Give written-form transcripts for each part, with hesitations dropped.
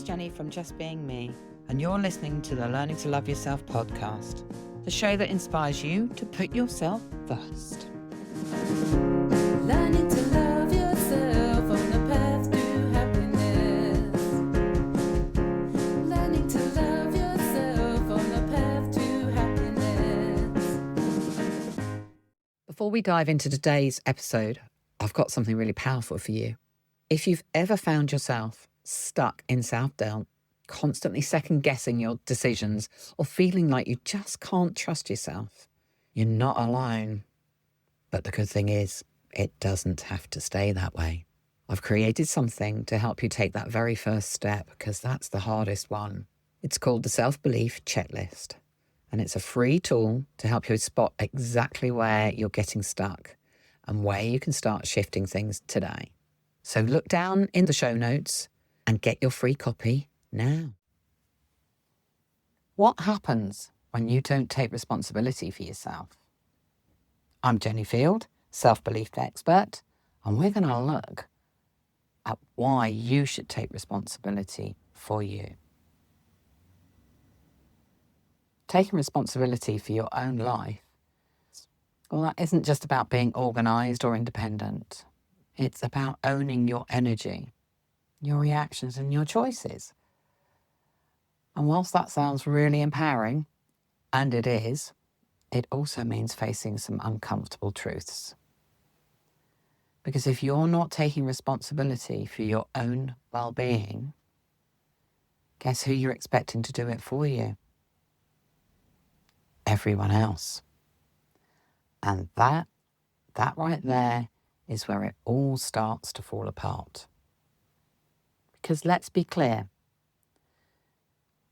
is Jenny from Just Being Me, and you're listening to the Learning to Love Yourself podcast, the show that inspires you to put yourself first. Learning to love yourself on the path to happiness. Learning to love yourself on the path to happiness. Before we dive into today's episode, I've got something really powerful for you. If you've ever found yourself stuck in self-doubt, constantly second-guessing your decisions, or feeling like you just can't trust yourself, you're not alone. But the good thing is, it doesn't have to stay that way. I've created something to help you take that very first step, because that's the hardest one. It's called the Self-Belief Checklist, and it's a free tool to help you spot exactly where you're getting stuck and where you can start shifting things today. So look down in the show notes and get your free copy now. What happens when you don't take responsibility for yourself? I'm Jenny Field, self-belief expert, and we're going to look at why you should take responsibility for you. Taking responsibility for your own life, well, that isn't just about being organised or independent. It's about owning your energy, your reactions and your choices. And whilst that sounds really empowering, and it is, it also means facing some uncomfortable truths. Because if you're not taking responsibility for your own well-being, guess who you're expecting to do it for you? Everyone else. And that right there is where it all starts to fall apart. Because let's be clear,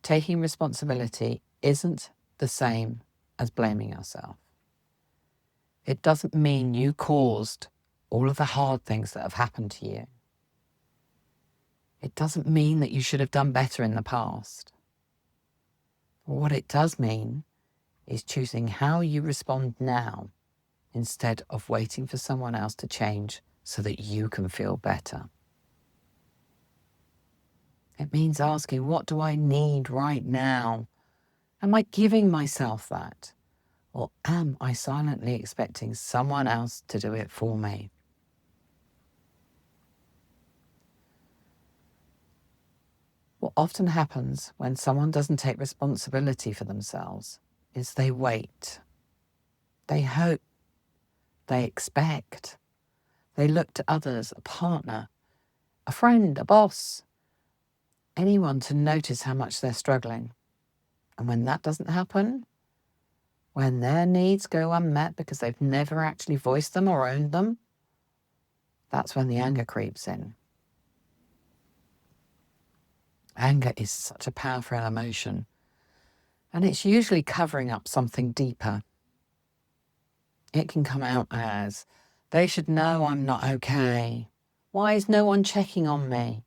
taking responsibility isn't the same as blaming yourself. It doesn't mean you caused all of the hard things that have happened to you. It doesn't mean that you should have done better in the past. What it does mean is choosing how you respond now instead of waiting for someone else to change so that you can feel better. It means asking, what do I need right now? Am I giving myself that? Or am I silently expecting someone else to do it for me? What often happens when someone doesn't take responsibility for themselves is they wait. They hope. They expect. They look to others, a partner, a friend, a boss, anyone to notice how much they're struggling. And when that doesn't happen, when their needs go unmet because they've never actually voiced them or owned them, that's when the anger creeps in. Anger is such a powerful emotion, and it's usually covering up something deeper. It can come out as, they should know I'm not okay. Why is no one checking on me?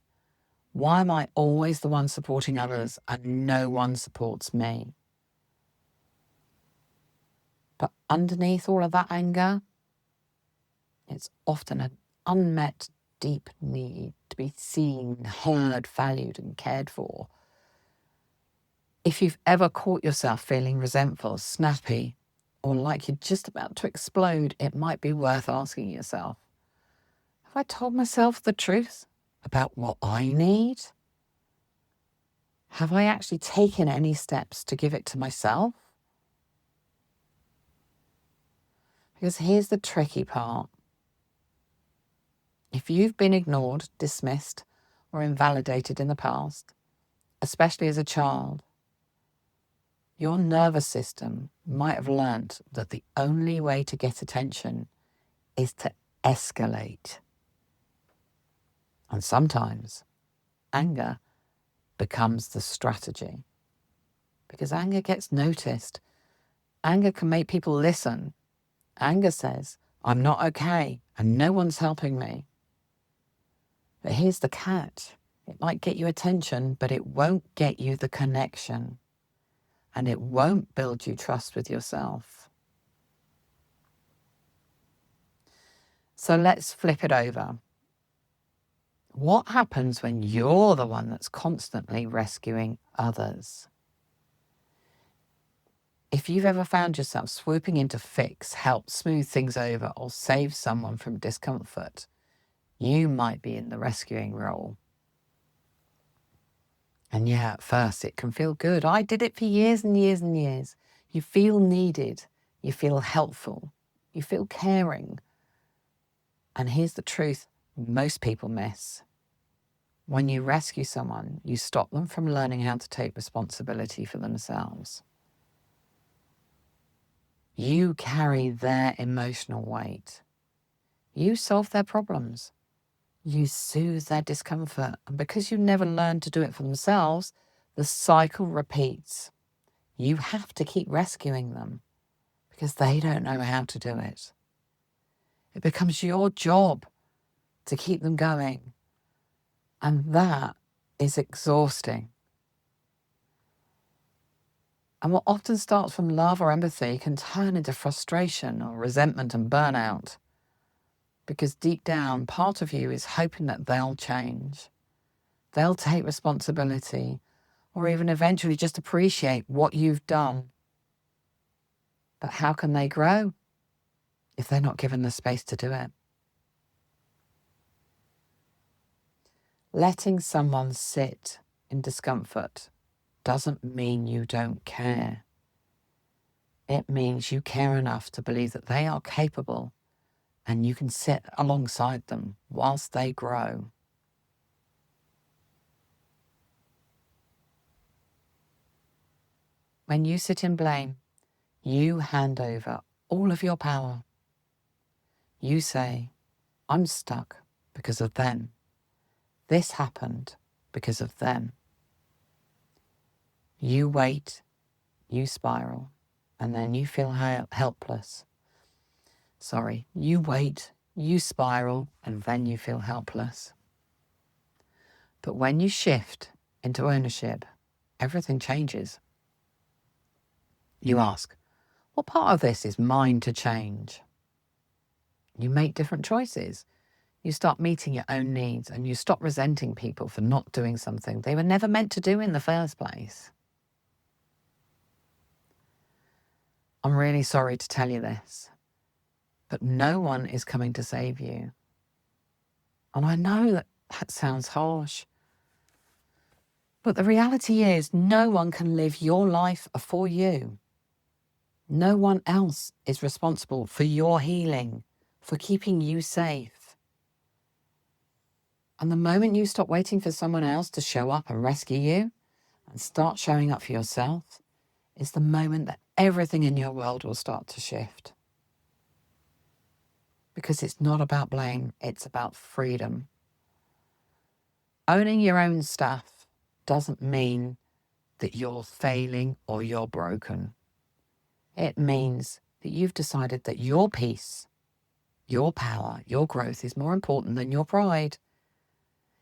Why am I always the one supporting others and no one supports me? But underneath all of that anger, it's often an unmet, deep need to be seen, heard, valued, and cared for. If you've ever caught yourself feeling resentful, snappy, or like you're just about to explode, it might be worth asking yourself, have I told myself the truth about what I need? Have I actually taken any steps to give it to myself? Because here's the tricky part. If you've been ignored, dismissed, or invalidated in the past, especially as a child, your nervous system might have learnt that the only way to get attention is to escalate. And sometimes anger becomes the strategy. Because anger gets noticed. Anger can make people listen. Anger says, I'm not okay and no one's helping me. But here's the catch. It might get you attention, but it won't get you the connection. And it won't build you trust with yourself. So let's flip it over. What happens when you're the one that's constantly rescuing others? If you've ever found yourself swooping in to fix, help smooth things over, or save someone from discomfort, you might be in the rescuing role. And yeah, at first it can feel good. I did it for years and years and years. You feel needed, you feel helpful, you feel caring. And here's the truth most people miss. When you rescue someone, you stop them from learning how to take responsibility for themselves. You carry their emotional weight. You solve their problems. You soothe their discomfort. And because you never learned to do it for themselves, the cycle repeats. You have to keep rescuing them because they don't know how to do it. It becomes your job to keep them going. And that is exhausting. And what often starts from love or empathy can turn into frustration or resentment and burnout. Because deep down, part of you is hoping that they'll change. They'll take responsibility, or even eventually just appreciate what you've done. But how can they grow if they're not given the space to do it? Letting someone sit in discomfort doesn't mean you don't care. It means you care enough to believe that they are capable and you can sit alongside them whilst they grow. When you sit in blame, you hand over all of your power. You say, I'm stuck because of them. This happened because of them. You wait, you spiral, and then you feel helpless. You wait, you spiral, and then you feel helpless. But when you shift into ownership, everything changes. You ask, what part of this is mine to change? You make different choices. You start meeting your own needs and you stop resenting people for not doing something they were never meant to do in the first place. I'm really sorry to tell you this, but no one is coming to save you. And I know that sounds harsh, but the reality is no one can live your life for you. No one else is responsible for your healing, for keeping you safe. And the moment you stop waiting for someone else to show up and rescue you and start showing up for yourself is the moment that everything in your world will start to shift. Because it's not about blame, it's about freedom. Owning your own stuff doesn't mean that you're failing or you're broken. It means that you've decided that your peace, your power, your growth is more important than your pride.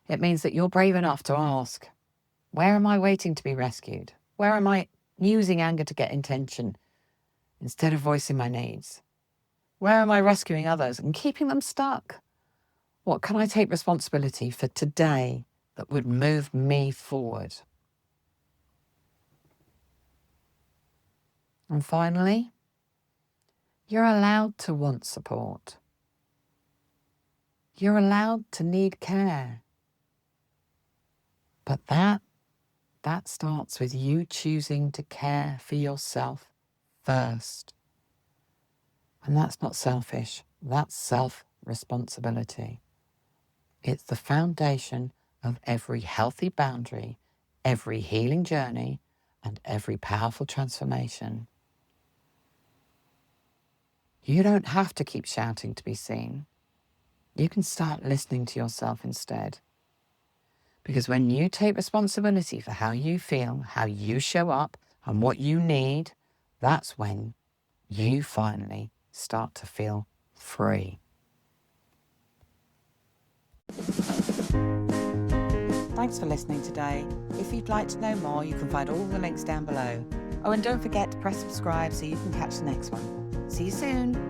It means that you're brave enough to ask, where am I waiting to be rescued? Where am I using anger to get attention instead of voicing my needs? Where am I rescuing others and keeping them stuck? What can I take responsibility for today that would move me forward? And finally, you're allowed to want support. You're allowed to need care. But that starts with you choosing to care for yourself first. And that's not selfish, that's self-responsibility. It's the foundation of every healthy boundary, every healing journey, and every powerful transformation. You don't have to keep shouting to be seen. You can start listening to yourself instead. Because when you take responsibility for how you feel, how you show up, and what you need, that's when you finally start to feel free. Thanks for listening today. If you'd like to know more, you can find all the links down below. Oh, and don't forget to press subscribe so you can catch the next one. See you soon.